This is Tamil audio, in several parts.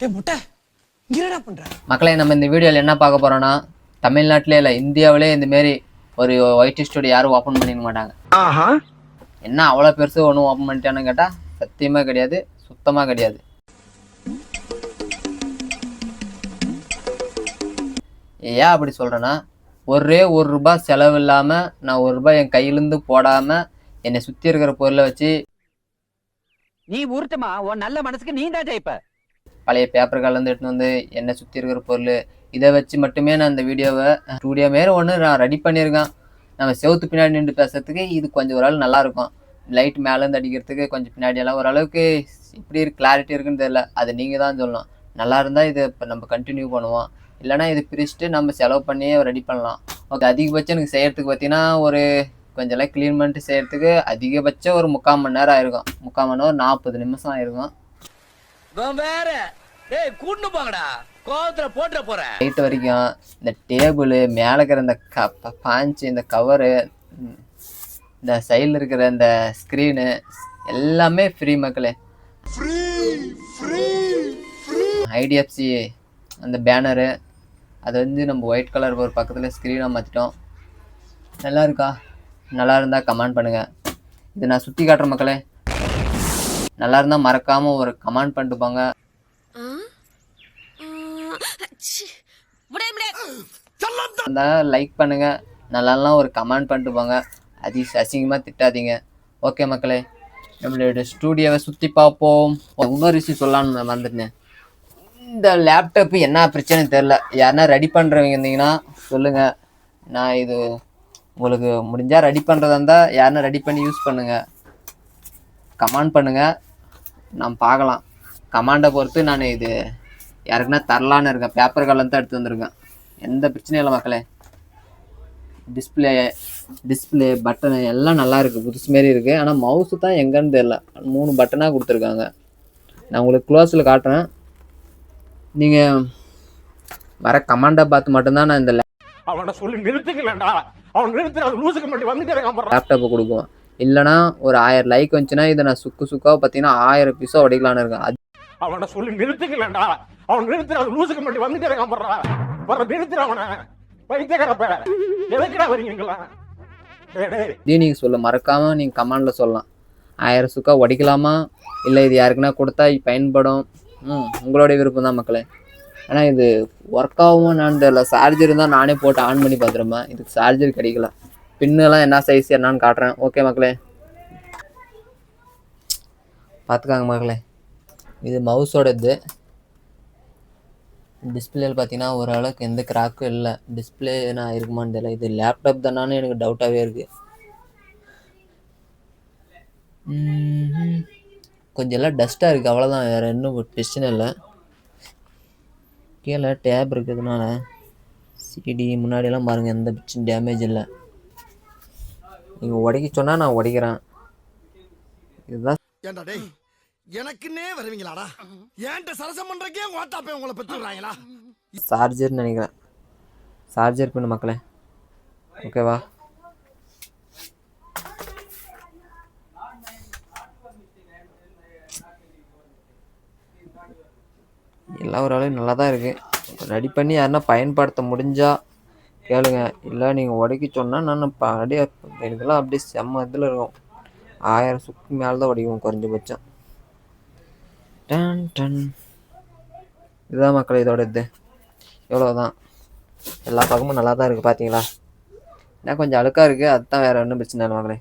டேய் முட்டை இங்க என்னடா பண்ற? மக்களே, நம்ம இந்த வீடியோவில் என்ன பார்க்க போறோம்னா, தமிழ்நாட்டிலே இல்லை இந்தியாவிலே இந்தமாரி ஒரு ஒயிட் ஸ்டுடியோ யாரும் ஓப்பன் பண்ணிக்க மாட்டாங்க. என்ன அவ்வளோ பெருசு ஒன்றும் ஓப்பன் பண்ணிட்டான்னு கேட்டால் சத்தியமாக கிடையாது, சுத்தமாக கிடையாது. ஏன் அப்படி சொல்கிறேன்னா, ஒரே ₹1 செலவு இல்லாமல் நான் ₹1 என் கையிலேருந்து போடாமல் என்னை சுற்றி இருக்கிற பொருளை வச்சு நீ ஊர்த்தமா உன் நல்ல மனசுக்கு நீ தான் ஜெயிப்ப. பழைய பேப்பர்கள்லேருந்து எடுத்துன்னு வந்து என்னை சுற்றி இருக்கிற பொருள் இதை வச்சு மட்டுமே நான் இந்த வீடியோவை ஸ்டூடியோ மாரி ஒன்று நான் ரெடி பண்ணியிருக்கேன். நம்ம செவுத்து பின்னாடி நின்று பேசுறதுக்கு இது கொஞ்சம் ஓரளவு நல்லாயிருக்கும். லைட் மேலேருந்து அடிக்கிறதுக்கு கொஞ்சம் பின்னாடியெல்லாம் ஓரளவுக்கு இப்படி கிளாரிட்டி இருக்குன்னு தெரியல, அது நீங்கள் தான் சொல்லணும். நல்லா இருந்தால் இதை இப்போ நம்ம கண்டினியூ பண்ணுவோம், இல்லைனா இது பிரிச்சுட்டு நம்ம செலவு பண்ணியே ரெடி பண்ணலாம். ஓகே, அதிகபட்சம் எனக்கு செய்கிறதுக்கு பார்த்தீங்கன்னா ஒரு கொஞ்சம்லாம் க்ளீன் பண்ணிட்டு செய்கிறதுக்கு அதிகபட்சம் ஒரு 3/4 மணி நேரம் ஆயிருக்கும். 3/4 மணி நேரம் 40 நிமிஷம் ஆயிருக்கும். வேற டேய் கூண்டு போங்கடா, கோவத்துல போட்டுற போறேன். நைட் வரைக்கும் இந்த டேபிள் மேலே இருக்கிற இந்த பாஞ்சு, இந்த கவரு, இந்த சைடில் இருக்கிற இந்த ஸ்க்ரீனு எல்லாமே ஃப்ரீ மக்களே. ஐடிஎஃப்சி அந்த பேனரு அது வந்து நம்ம ஒயிட் கலர் ஒரு பக்கத்தில் ஸ்க்ரீனாக மாற்றிட்டோம். நல்லா இருக்கா? நல்லா இருந்தால் கமெண்ட் பண்ணுங்கள். இது நான் சுற்றி காட்டுற மக்களே. நல்லா இருந்தால் மறக்காமல் ஒரு கமெண்ட் பண்ணிட்டு போங்க. லைக் பண்ணுங்க, நல்லாலாம் ஒரு கமெண்ட் பண்ணிட்டு போங்க. அசிங்கமாக திட்டாதீங்க. ஓகே மக்களே, நம்மளோட ஸ்டூடியோவை சுற்றி பார்ப்போம். இன்னொரு விஷயம் சொல்லலான்னு வந்துட்டேன். இந்த லேப்டாப்பு என்ன பிரச்சனைன்னு தெரில, யாருன்னா ரெடி பண்ணுறவங்க இருந்தீங்கன்னா சொல்லுங்கள். நான் இது உங்களுக்கு முடிஞ்சால் ரெடி பண்ணுறதா இருந்தால் யாருன்னா ரெடி பண்ணி யூஸ் பண்ணுங்கள், கமெண்ட் பண்ணுங்கள், நான் பார்க்கலாம். கமாண்டை பொறுத்து நான் இது யாருக்குன்னா தரலான்னு இருக்கேன். பேப்பர் கலர் தான் எடுத்து வந்துருக்கேன், எந்த பிரச்சனையும் இல்லை மக்களே. டிஸ்பிளே பட்டனு எல்லாம் நல்லா இருக்குது, புதுசு மாரி இருக்குது. ஆனால் மவுஸு தான் எங்கன்னு தெரில, 3 பட்டனாக கொடுத்துருக்காங்க. நான் உங்களுக்கு க்ளோஸில் காட்டுறேன், நீங்கள் வர கமாண்டை பார்த்து மட்டும்தான் நான் இந்த லேப்டாப்பை கொடுக்குவேன். இல்லைனா ஒரு 1000 லைக் வந்துச்சுன்னா இதை நான் சுக்காக பார்த்தீங்கன்னா 1000 பீஸாக உடைக்கலான்னு இருக்கேன். அது அவனை சொல்லி நிறுத்துக்கலடா, அவன் நிறுத்துற லூசுக்கு மட்டும் வந்துட்டே இது நீங்கள் சொல்ல மறக்காமல் நீங்கள் கமெண்டில் சொல்லலாம். 1000 சுக்கா உடைக்கலாமா, இல்லை இது யாருக்குன்னா கொடுத்தா பயன்படும், உங்களுடைய விருப்பம் தான் மக்களே. ஆனால் இது ஒர்க் ஆகும் என்னான்னு தெரியல. சார்ஜர் இருந்தால் நானே போட்டு ஆன் பண்ணி பார்த்துருப்பேன், இதுக்கு சார்ஜர் கிடைக்கல. பின்னெல்லாம் என்ன சைஸ் என்னான்னு காட்டுறேன். ஓகே மக்களே, பார்த்துக்காங்க மக்களே. இது மவுஸோட இது. டிஸ்பிளேயில் பார்த்தீங்கன்னா ஓரளவுக்கு எந்த கிராக்கும் இல்லை. டிஸ்பிளே நான் இருக்குமான்னு தெரியல, இது லேப்டாப் தானான்னு எனக்கு டவுட்டாகவே இருக்குது. கொஞ்சம் எல்லாம் டஸ்ட்டாக இருக்குது, அவ்வளோதான், வேறு இன்னும் பிரச்சனை இல்லை. கீழே டேப் இருக்கிறதுனால சிடி முன்னாடியெல்லாம் பாருங்கள், எந்த பிரச்சனை டேமேஜ் இல்லை. நீங்கள் உடைக்க சொன்னால் நான் உடைக்கிறேன். இதுதான் எனக்குன்னே வருவீங்களாடா, ஏன்ட்ட சரசம் பண்றக்கே வாட்டாப்பே உங்களை பெற்றுறாங்களா? சார்ஜர்னு நினைக்கிறேன், சார்ஜர் பின்னு மக்களே. ஓகேவா? எல்லாம் ஓரளவு நல்லா தான் இருக்குது. ரெடி பண்ணி யாருன்னா பயன்படுத்த முடிஞ்சால் கேளுங்க, இல்லை நீங்கள் உடைக்க சொன்னால் நான் அப்படியே இதெல்லாம் அப்படியே செம்ம இதில் இருக்கும். 1000 சுக்கு மேலே தான் உடைக்கும் குறைஞ்சபட்சம். Done done. இதுதான் மக்கள் இதோட இது. எவ்வளோதான், எல்லா பக்கமும் நல்லா தான் இருக்குது பார்த்தீங்களா. ஏன்னா கொஞ்சம் அழுக்காக இருக்குது, அதுதான், வேறு ஒன்றும் பிரச்சனை இல்லை மக்களே.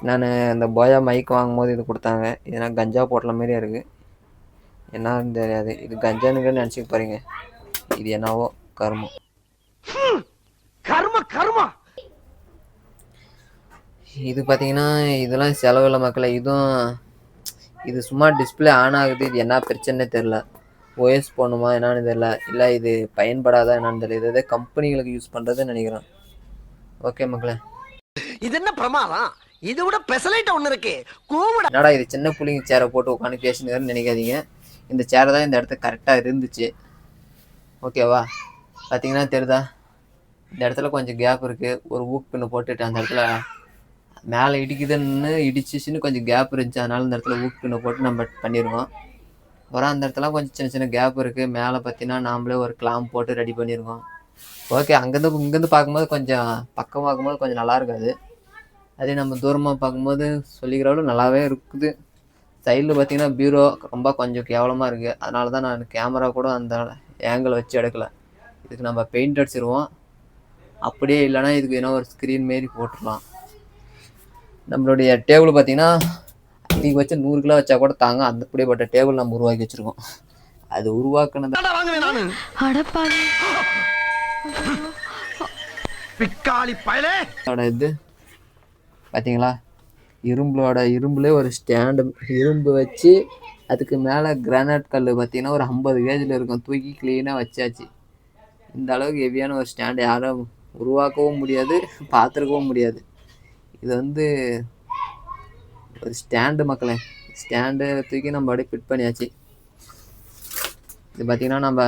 நான் இந்த போயா மைக் வாங்கும்போது இது கொடுத்தாங்க. இதுனா கஞ்சா போட்டல மாரியே இருக்குது, என்னன்னு தெரியாது. இது கஞ்சானுங்கன்னு நினச்சிக்க போகிறீங்க, இது என்னவோ கர்மம். இது பார்த்தீங்கன்னா இதெல்லாம் செலவில்லை மக்களை. இது சும்மா டிஸ்பிளே ஆன் ஆகுது, இது என்ன பிரச்சனை தெரில. ஓஎஸ் போகணுமா என்னான்னு தெரில, இல்லை இது பயன்படாதா என்னான்னு தெரியல. இது கம்பெனிகளுக்கு யூஸ் பண்ணுறதுன்னு நினைக்கிறேன். ஓகே மக்களே, இது என்ன பிரமாதம், இதை விட பெசலைட் ஒன்று இருக்கு. என்னடா இது சின்ன பிள்ளைங்க சேரை போட்டு உட்காந்து பேசுனதுன்னு நினைக்காதீங்க. இந்த சேரை தான் இந்த இடத்துல கரெக்டாக இருந்துச்சு. ஓகேவா? பார்த்தீங்கன்னா தெரியுதா, இந்த இடத்துல கொஞ்சம் கேப் இருக்குது. ஒரு ஊக்கு பின்னு போட்டுட்டு அந்த இடத்துல மேலே இடிக்குதுன்னு இடிச்சிச்சின்னு கொஞ்சம் கேப் இருந்துச்சு, அதனால இந்த இடத்துல ஊக்கு பின்னை போட்டு நம்ம பண்ணிடுவோம். அப்புறம் அந்த இடத்துல கொஞ்சம் சின்ன சின்ன கேப் இருக்குது. மேலே பார்த்தீங்கன்னா நாமளே ஒரு கிளாம்ப் போட்டு ரெடி பண்ணியிருக்கோம். ஓகே, இங்கேருந்து பார்க்கும்போது கொஞ்சம் பக்கம் பார்க்கும்போது கொஞ்சம் நல்லா இருக்காது. அதே நம்ம தூரமாக பார்க்கும்போது சொல்லிக்கிறவளும் நல்லாவே இருக்குது. சைடில் பார்த்தீங்கன்னா பீரோ ரொம்ப கொஞ்சம் கேவலமாக இருக்குது. அதனால தான் நான் கேமரா கூட அந்த ஆங்கிள் வச்சு எடுக்கலை. இதுக்கு நம்ம பெயிண்ட் அடிச்சிருவோம். அப்படியே இல்லைன்னா இதுக்கு என்ன ஒரு ஸ்க்ரீன் மாரி போட்டுடலாம். நம்மளுடைய டேபிள் பார்த்தீங்கன்னா அதிகபட்சம் 100 கிலோ வச்சா கூட தாங்க. அந்த அப்படியேப்பட்ட டேபிள் நம்ம உருவாக்கி வச்சுருக்கோம். அது உருவாக்குனது இது பார்த்தீங்களா, இரும்புலே ஒரு ஸ்டாண்டு இரும்பு வச்சு அதுக்கு மேலே கிரானைட் கல் பார்த்தீங்கன்னா ஒரு 50 கேஜில் இருக்கும். தூக்கி க்ளீனாக வச்சாச்சு. இந்த அளவுக்கு ஹெவியான ஒரு ஸ்டாண்டு யாரும் உருவாக்கவும் முடியாது, பார்த்துருக்கவும் முடியாது. இது வந்து ஒரு ஸ்டாண்டு மக்களே. ஸ்டாண்டு தூக்கி நம்ம அப்படியே ஃபிட் பண்ணியாச்சு. இது பார்த்திங்கன்னா நம்ம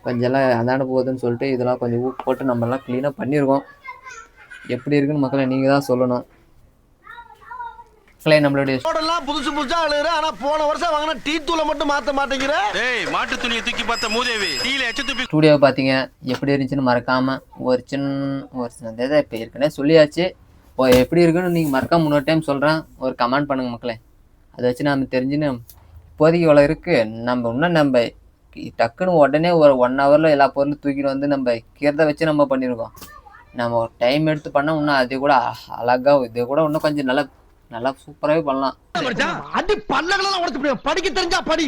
கொஞ்சம் எல்லாம் அந்தாண்ட போகுதுன்னு சொல்லிட்டு இதெல்லாம் கொஞ்சம் ஊக்கு போட்டு நம்மலாம் க்ளீனாக பண்ணியிருக்கோம். எப்படி இருக்குன்னு மக்களை நீங்கள் தான் சொல்லணும். மக்களே நம்மளுடைய புதுசு புதுசா அழுகுற, ஆனா போன வருஷம் வாங்கின டீ தூளை மட்டும் மாற்ற மாட்டேங்கிற. மாட்டு துணியை தூக்கி பார்த்த மூதேவி டீல எச்ச துப்பி. ஸ்டூடியோவை பார்த்தீங்க எப்படி இருந்துச்சுன்னு மறக்காமல் ஒரு சின்ன இதை இப்போ ஏற்கனவே சொல்லியாச்சு. எப்படி இருக்குன்னு நீங்கள் மறக்காம இன்னொரு டைம் சொல்கிறேன், ஒரு கமெண்ட் பண்ணுங்கள் மக்களே. அதை வச்சு நம்ம தெரிஞ்சுன்னு இப்போதைக்கு இவ்வளோ இருக்குது. நம்ம இன்னும் நம்ம டக்குன்னு உடனே ஒரு 1 ஹவரில் எல்லா பொருளும் தூக்கிட்டு வந்து நம்ம கீரதை வச்சு நம்ம பண்ணியிருக்கோம். நம்ம ஒரு டைம் எடுத்து பண்ணால் இன்னும் அது கூட அழகாக இது கூட இன்னும் கொஞ்சம் நல்லா சூப்பராகவே பண்ணலாம். அடி பல்லகளெல்லாம் உடைச்சு படிக்க தெரிஞ்சா படி,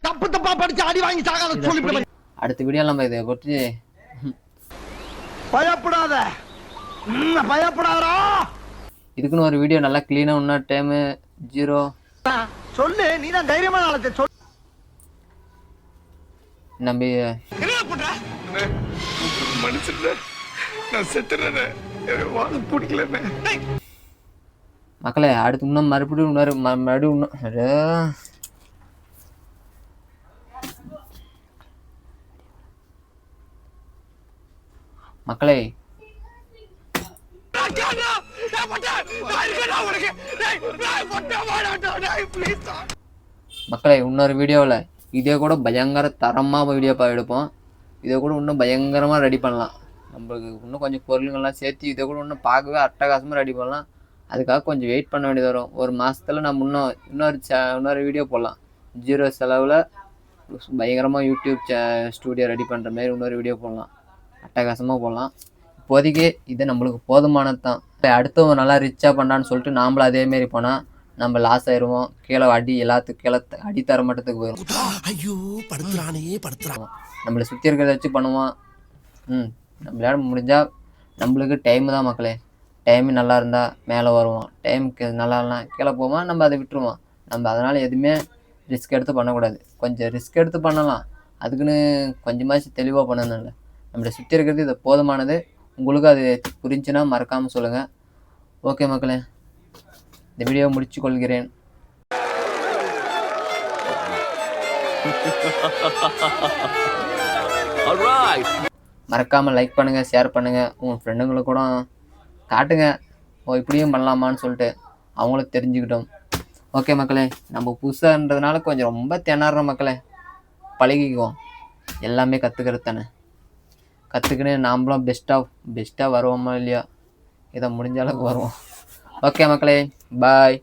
தப்பு தப்பா படிச்சு அடி வாங்கி சாகாத சொல்லி. அடுத்த வீடியோ நம்ம இதை பற்றி பயப்படாதா இதுக்குன்னு ஒரு வீடியோ நல்லா க்ளீனாக இன்னொரு டைமு 0 சொல்லு. நீ தான் தைரியமான ஆளத்தை சொல்லு. நம்ம மக்களே அடுத்து இன்னும் மறுபடியும் மக்களே இன்னொரு வீடியோவில் இதே கூட பயங்கர தரமாக வீடியோ எடுப்போம். இதை கூட இன்னும் பயங்கரமாக ரெடி பண்ணலாம். நம்மளுக்கு இன்னும் கொஞ்சம் பொருளுங்கள்லாம் சேர்த்து இதை கூட இன்னும் பார்க்கவே அட்டகாசமாக ரெடி பண்ணலாம். அதுக்காக கொஞ்சம் வெயிட் பண்ண வேண்டியது வரும். ஒரு மாதத்தில் நம்ம இன்னொரு வீடியோ போடலாம். 0 செலவில் பயங்கரமாக யூடியூப் ஸ்டூடியோ ரெடி பண்ணுற மாதிரி இன்னொரு வீடியோ போடலாம். அட்டகாசமாக போடலாம். இப்போதைக்கு இது நம்மளுக்கு போதுமானது தான். இப்போ அடுத்தவங்க நல்லா ரிச்சாக பண்ணான்னு சொல்லிட்டு நாமளும் அதேமாரி போனால் நம்ம லாஸ் ஆயிடுவோம். கீழே எல்லாத்துக்கும் கீழே அடித்தர மட்டத்துக்கு போயிடும். ஐயோ படுத்துறான். நம்மளை சுற்றி இருக்கிறத வச்சு பண்ணுவோம். நம்மளால முடிஞ்சால் நம்மளுக்கு டைமு தான் மக்களே. டைமு நல்லா இருந்தால் மேலே வருவோம், டைமுக்கு நல்லா இல்லைனா கீழே போவோம். நம்ம அதை விட்டுருவோம். நம்ம அதனால் எதுவுமே ரிஸ்க் எடுத்து பண்ணக்கூடாது. கொஞ்சம் ரிஸ்க் எடுத்து பண்ணலாம், அதுக்குன்னு கொஞ்சமாச்சு தெளிவாக பண்ணணும். இல்லை நம்மளை சுற்றி இருக்கிறது இது போதுமானது. உங்களுக்கு அது புரிஞ்சுன்னா மறக்காமல் சொல்லுங்கள். ஓகே மக்களே, இந்த வீடியோவை முடிச்சு கொள்கிறேன். மறக்காமல் லைக் பண்ணுங்கள், ஷேர் பண்ணுங்கள். உங்கள் ஃப்ரெண்டுங்களுக்கு கூட காட்டுங்க, இப்படியும் பண்ணலாமான்னு சொல்லிட்டு அவங்களும் தெரிஞ்சுக்கிட்டோம். ஓகே மக்களே, நம்ம புதுசாகன்றதுனால கொஞ்சம் ரொம்ப திணற மக்களே. பழகிக்குவோம். எல்லாமே கற்றுக்கிறது தானே. கற்றுக்கின்னு நாம்ளும் பெஸ்ட்டாக வருவோமா இல்லையா, இதை முடிஞ்ச அளவுக்கு வருவோம். ஓகே மக்களே, பாய்.